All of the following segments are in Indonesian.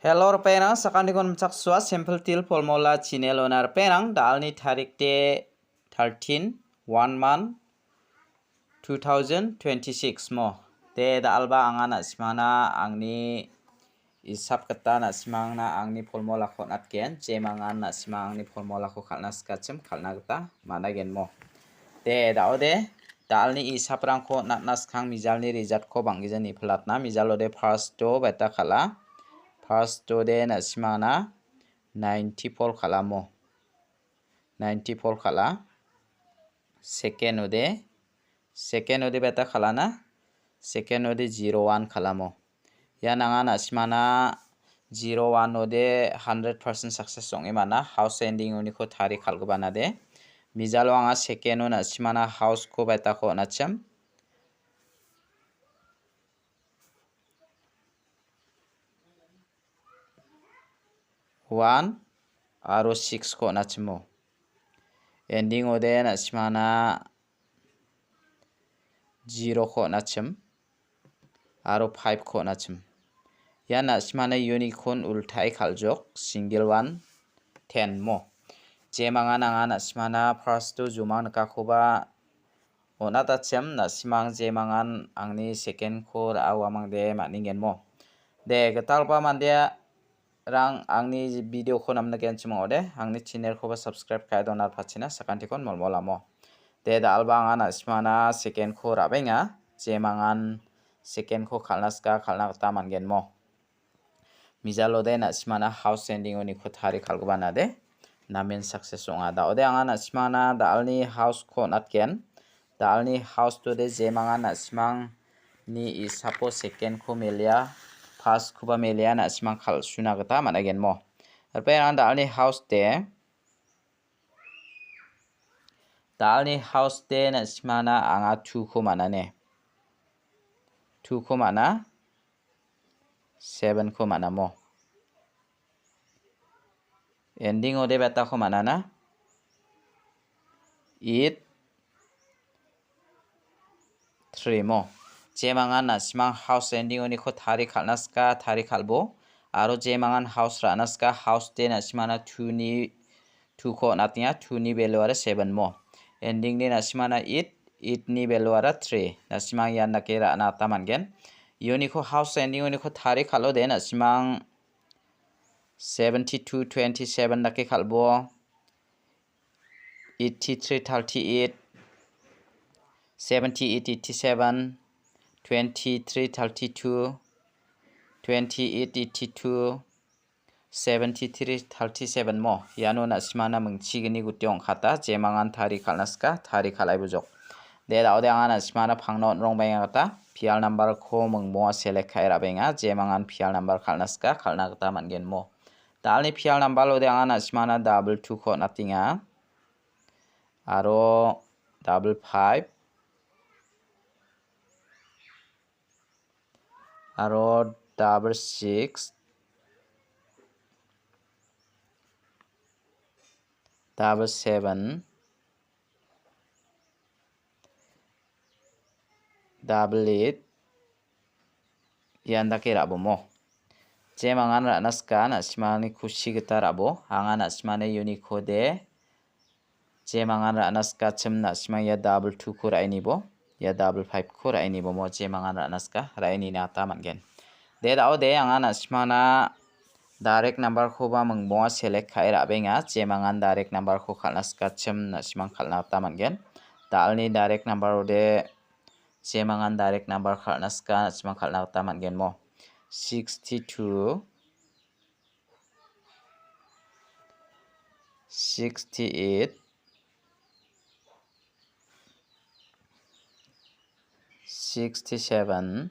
Hello penang sakandi kon chakswa simple til formula channel onar penang dalni tarik de 13 1 month 2026 mo de dalba angana simana angni isap ketana simangna angni formula kon atken jemangana simang angni formula ko khalna skachem khalna gata managen mo de daode dalni isaprang ko natnas khang mijalni result ko bangijani phlatna mijalode first to beta khala First today na simana 94 khalamo 94 khala second ode beta khalana second ode 01 khalamo yananga na simana 01 ode 100% success songi mana house ending uni ko thari khalgobana de mijalo anga second na simana house ko beta ko nacham 1 aro 6 ko nachmo ending ode na simana 0 ko nachm aro 5 ko nachm yana simana unicorn ultai khaljok single 1 10 mo jemanga nanga na simana first to jumang ka khoba onata chem na simang jemangan angni second khor awamang de maningen mo de gatalpa mandia rang angni video ko namna gen chimode angni channel ko subscribe kai donar phachina sakantikon molmolamo de dalba angana simana second ko rabenga jemangan second ko khalnaska khalna ta mangen mo mijalo de na simana house ending oni ko thari khalgobana de namen success onga da ode angana simana dalni house ko natken dalni house to de jemangan na simang ni isapo second ko melia First kuba melia na simang khal suna gata managen mo arpe anda dalni house de na simana anga 2 ko manane 2 ko mana 7 ko mana mo ending ode beta ko mana na 8 3 mo jemangan na simang house ending oni ko thari khalnaska thari khalbo aro jemangan house ranaska house de na simana 2 ko natnya 2 ni value ara 7 mo ending ni na simana 8 ni value ara 3 na simang yan na ke rana ta mangen yoni ko house ending oni ko thari khalo de na simang 72 27 na ke khalbo 83 38 78 87 23 32 28 82 73 37 mo yano na simana mungchigini gutyong khata jemangan thari khalnaska thari khalai bujok de daode angana simana phangno rong bayangata pial number ko mungmo select khai rabenga jemangan pial number khalnaska khalna gata mangen mo dalni pial number lode angana simana double 2 ko natinga aro double 5 aro double 6 double 7 double 8 yanda ke rabo mo jemangan ranaska na simani khushi gita rabo anga na simane unico de jemangan ranaska chimna simang ya double 2 ko raini bo ya double 5 ko raini bo mo jemangan ranaska raini na ta mangen de daode anga na simana direct number ko ba mungbo select khai rabenga jemangan direct number ko khalnaska chimna simang khalna ta mangen dalni direct number ode jemangan direct number khalnaska simang khalna ta mangen mo 62 68 67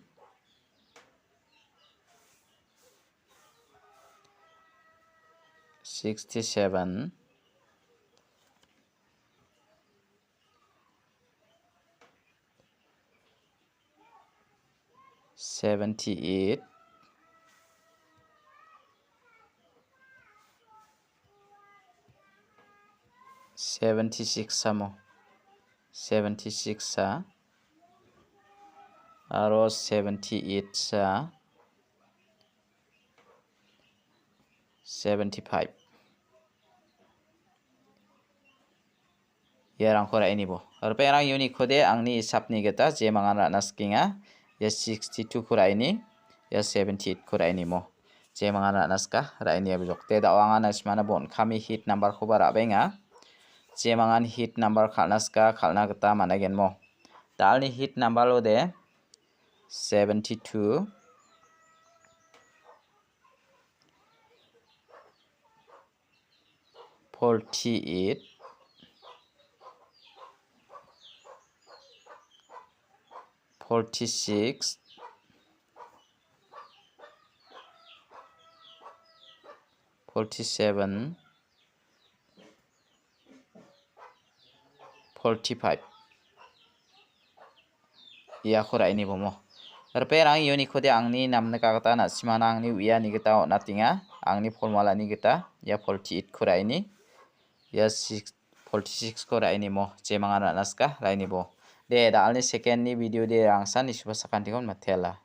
67 78 76 samo 76 sa aro 78 sa 75 yarang khora ini bo perang unit khode angni sapni geta je mangan rana skinga ya 62 khora ini ya 78 khora ini mo je mangan rana ska ra ini abjok te da wanga nasmana bon khami hit number khobara benga je mangan hit number khalna ska khalna geta managen mo dalni hit number lo de 72 48 46 47 45 ya khora ini bomo perang unit khode angni namna kagata na simana angni uya ni geta natinga angni formula ni geta ya 48 khora ini ya 46 khora ini mo je mangana naska ra ini bo de dalni second ni video de angsan ni subasakan tikon matela